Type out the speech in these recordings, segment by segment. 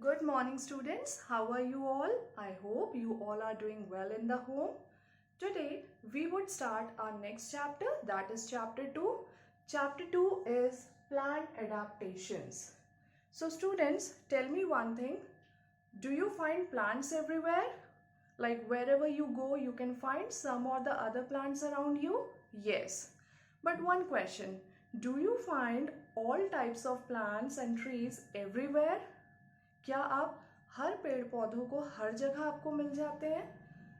Good morning, students. How are you all? I hope you all are doing well in the home. Today, we would start our next chapter, that is chapter 2. Chapter 2 is plant adaptations. So, students, tell me one thing. Do you find plants everywhere? Like wherever you go, you can find some or the other plants around you? Yes. But one question, do you find all types of plants and trees everywhere? क्या आप हर पेड़ पौधों को हर जगह आपको मिल जाते हैं?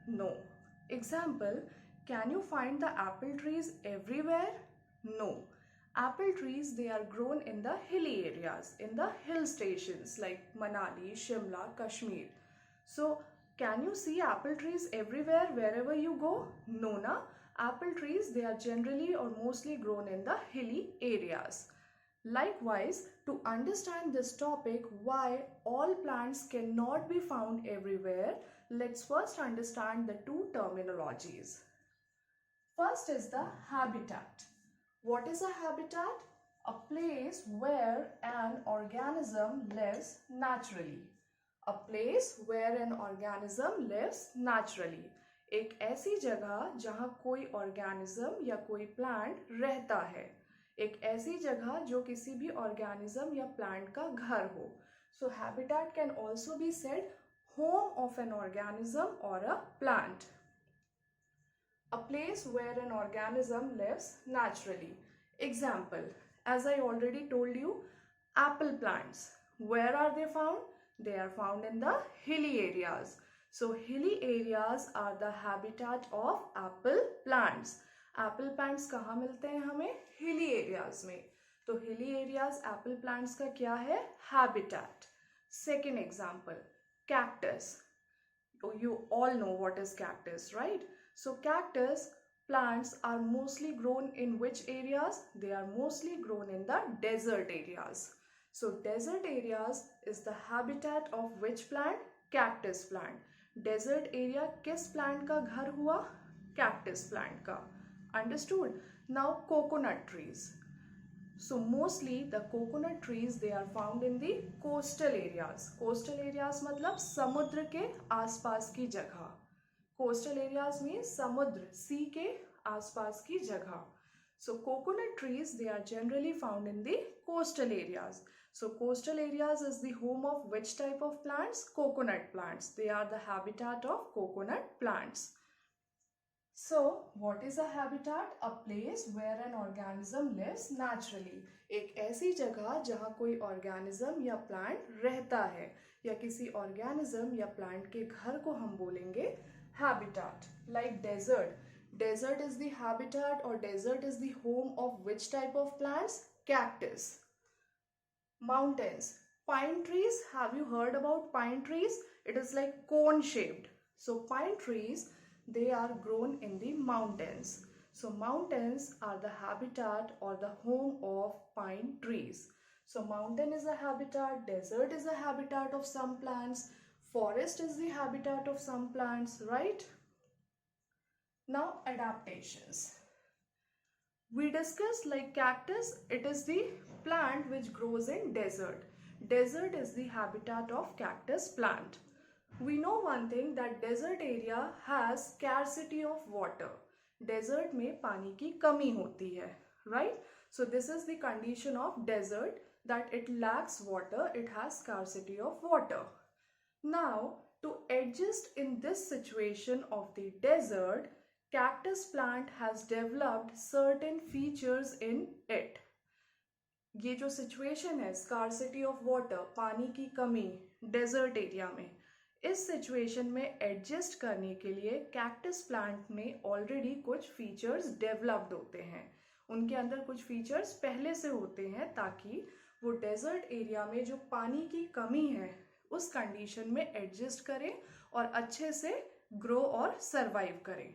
No. Example, can you find the apple trees everywhere? No. Apple trees, they are grown in the hilly areas, in the hill stations like Manali, Shimla, Kashmir. So, can you see apple trees everywhere wherever you go? No, na. Apple trees, they are generally or mostly grown in the hilly areas. Likewise, to understand this topic, why all plants cannot be found everywhere, let's first understand the two terminologies. First is the habitat. What is a habitat? A place where an organism lives naturally. A place where an organism lives naturally. एक ऐसी जगह जहाँ कोई organism या कोई plant रहता है. एक ऐसी जगह जो किसी भी ऑर्गेनिज्म या प्लांट का घर हो. So habitat can also be said home of an organism और a plant. A place where an organism lives naturally. Example, as I already told you, apple plants. Where are they found? They are found in the hilly areas. So hilly areas are the habitat of apple plants. Apple plants कहाँ मिलते हैं हमें? Hilly areas में. तो hilly areas Apple plants का क्या है? Habitat. Second example, cactus. You all know what is cactus, right? So cactus plants are mostly grown in which areas? They are mostly grown in the desert areas. So desert areas is the habitat of which plant? Cactus plant. Desert area किस plant का घर हुआ? Cactus plant का. Understood? Now coconut trees. So mostly the coconut trees, they are found in the coastal areas. Coastal areas मतलब समुद्र के आसपास की जगह. Coastal areas means समुद्र, sea के आसपास की जगह. So coconut trees, they are generally found in the coastal areas. So coastal areas is the home of which type of plants? Coconut plants. They are the habitat of coconut plants. So, what is a habitat? A place where an organism lives naturally. एक ऐसी जगह जहाँ कोई organism या plant रहता है, या किसी organism या plant के घर को हम बोलेंगे habitat. Like desert. Desert is the habitat or desert is the home of which type of plants? Cactus. Mountains. Pine trees. Have you heard about pine trees? It is like cone shaped. So, pine trees, they are grown in the mountains. So mountains are the habitat or the home of pine trees. So mountain is a habitat, desert is a habitat of some plants, forest is the habitat of some plants, right? Now adaptations. We discussed like cactus, it is the plant which grows in desert. Desert is the habitat of cactus plant. We know one thing that desert area has scarcity of water. Desert में पानी की कमी होती है, right? So this is the condition of desert, that it lacks water, it has scarcity of water. Now, to adjust in this situation of the desert, cactus plant has developed certain features in it. ये जो situation है, scarcity of water, पानी की कमी, desert area में, इस situation में adjust करने के लिए कैक्टस प्लांट में ऑलरेडी कुछ फीचर्स डेवलप्ड होते हैं. उनके अंदर कुछ फीचर्स पहले से होते हैं ताकि वो डेजर्ट एरिया में जो पानी की कमी है उस कंडीशन में एडजस्ट करें और अच्छे से ग्रो और सरवाइव करें.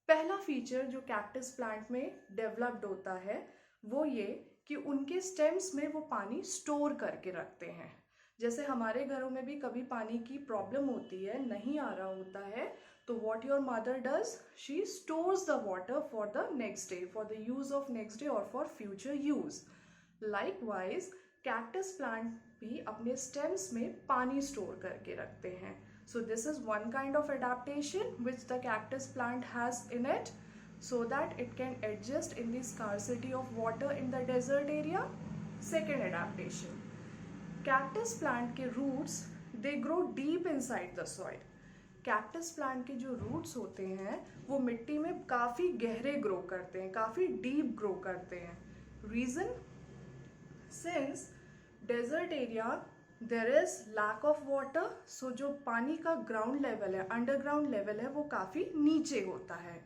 पहला फीचर जो कैक्टस प्लांट में डेवलप्ड होता है वो ये कि उनके स्टेम्स में वो पानी स्टोर करके रखते हैं. जैसे हमारे घरों में भी कभी पानी की प्रॉब्लम होती है, नहीं आ रहा होता है, तो what your mother does, she stores the water for the next day, for the use of next day और for future use. Likewise cactus plant भी अपने स्टेम्स में पानी स्टोर करके रखते हैं. So this is one kind of adaptation which the cactus plant has in it, so that it can adjust in the scarcity of water in the desert area. Second adaptation, cactus plant के roots they grow deep inside the soil. Cactus plant के जो roots होते हैं वो मिट्टी में काफ़ी गहरे ग्रो करते हैं, काफ़ी डीप ग्रो करते हैं. Reason, since desert area there is lack of water, so जो पानी का ग्राउंड लेवल है, अंडरग्राउंड लेवल है, वो काफ़ी नीचे होता है.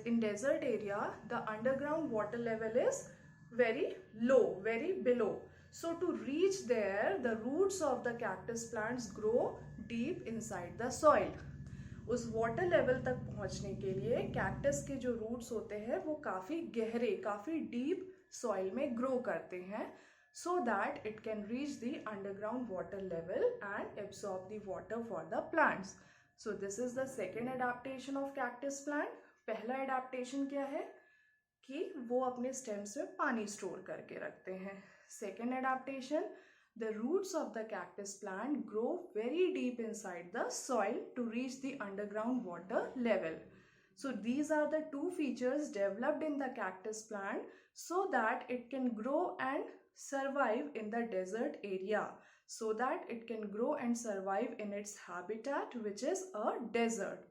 In desert area the underground water level is very low, very below. So to reach there, the roots of the cactus plants grow deep inside the soil. उस water level तक पहुंचने के लिए कैक्टस के जो रूट्स होते हैं वो काफ़ी गहरे, काफ़ी डीप सॉइल में ग्रो करते हैं, so that it can reach the underground water level and absorb the water for the plants. So this is the second adaptation of cactus plant. पहला adaptation क्या है कि वो अपने स्टेम्स में पानी स्टोर करके रखते हैं. Second adaptation, the roots of the cactus plant grow very deep inside the soil to reach the underground water level. So these are the two features developed in the cactus plant so that it can grow and survive in the desert area, so that it can grow and survive in its habitat which is a desert.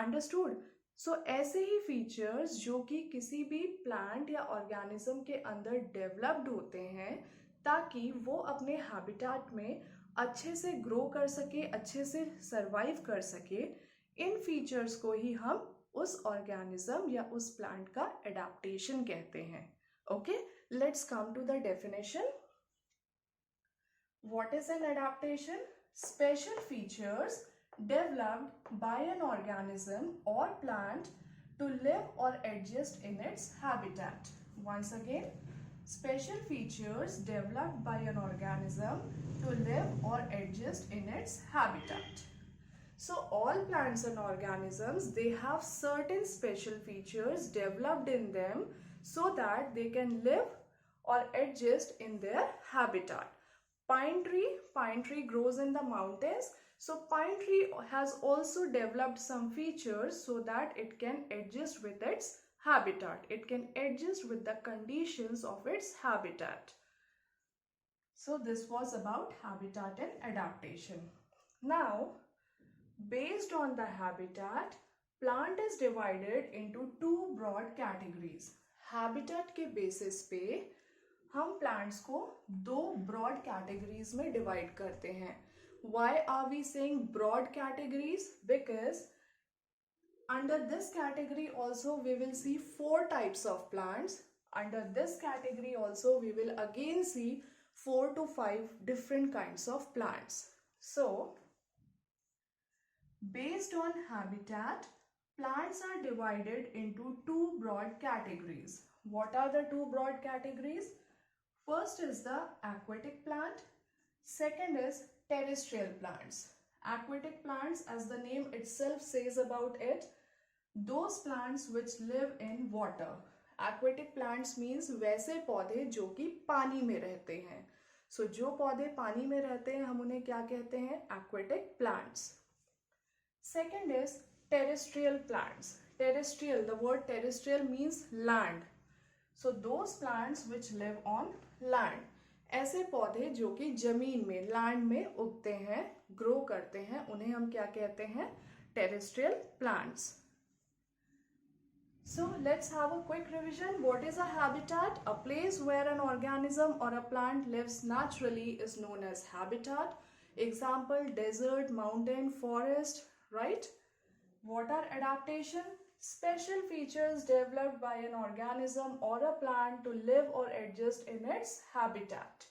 Understood? सो ऐसे ही features जो कि किसी भी plant या organism के अंदर developed होते हैं ताकि वो अपने हैबिटेट में अच्छे से ग्रो कर सके, अच्छे से सरवाइव कर सके, इन फीचर्स को ही हम उस ऑर्गेनिज्म या उस प्लांट का एडाप्टेशन कहते हैं. Okay, let's come to the definition. What is an adaptation? Special features developed by an organism or plant to live or adjust in its habitat. Once again, special features developed by an organism to live or adjust in its habitat. So all plants and organisms, they have certain special features developed in them so that they can live or adjust in their habitat. Pine tree grows in the mountains. So pine tree has also developed some features so that it can adjust with its habitat. It can adjust with the conditions of its habitat. So this was about habitat and adaptation. Now, based on the habitat, plant is divided into two broad categories. Habitat के basis पे हम plants को दो broad categories में divide करते हैं. Why are we saying broad categories? Because under this category also we will see 4 types of plants. Under this category also we will again see 4 to 5 different kinds of plants. So, based on habitat, plants are divided into 2 broad categories. What are the 2 broad categories? First is the aquatic plant. Second is terrestrial plants. Aquatic plants, as the name itself says about it, those plants which live in water. Aquatic plants means वैसे पौधे जो कि पानी में रहते हैं. So जो पौधे पानी में रहते हैं हम उन्हें क्या कहते हैं? Aquatic plants. Second is terrestrial plants. Terrestrial, the word terrestrial means land. So those plants which live on land. ऐसे पौधे जो कि जमीन में, लैंड में उगते हैं, ग्रो करते हैं, उन्हें हम क्या कहते हैं? Terrestrial plants. So let's have a quick revision. What is a habitat? A place where an organism और a plant lives naturally is known as habitat. Example, desert, mountain, forest, right? What are adaptation? Special features developed by an organism or a plant to live or adjust in its habitat.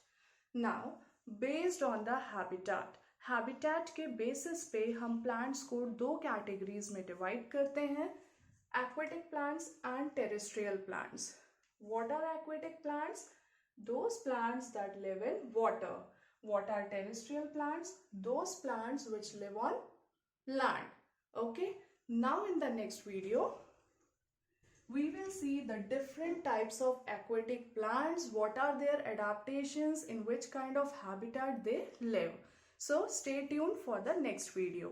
Now, based on the habitat के basis पे हम plants को 2 categories में divide करते हैं, aquatic plants and terrestrial plants. What are aquatic plants? Those plants that live in water. What are terrestrial plants? Those plants which live on land. Okay? Now in the next video, we will see the different types of aquatic plants, what are their adaptations, in which kind of habitat they live. So stay tuned for the next video.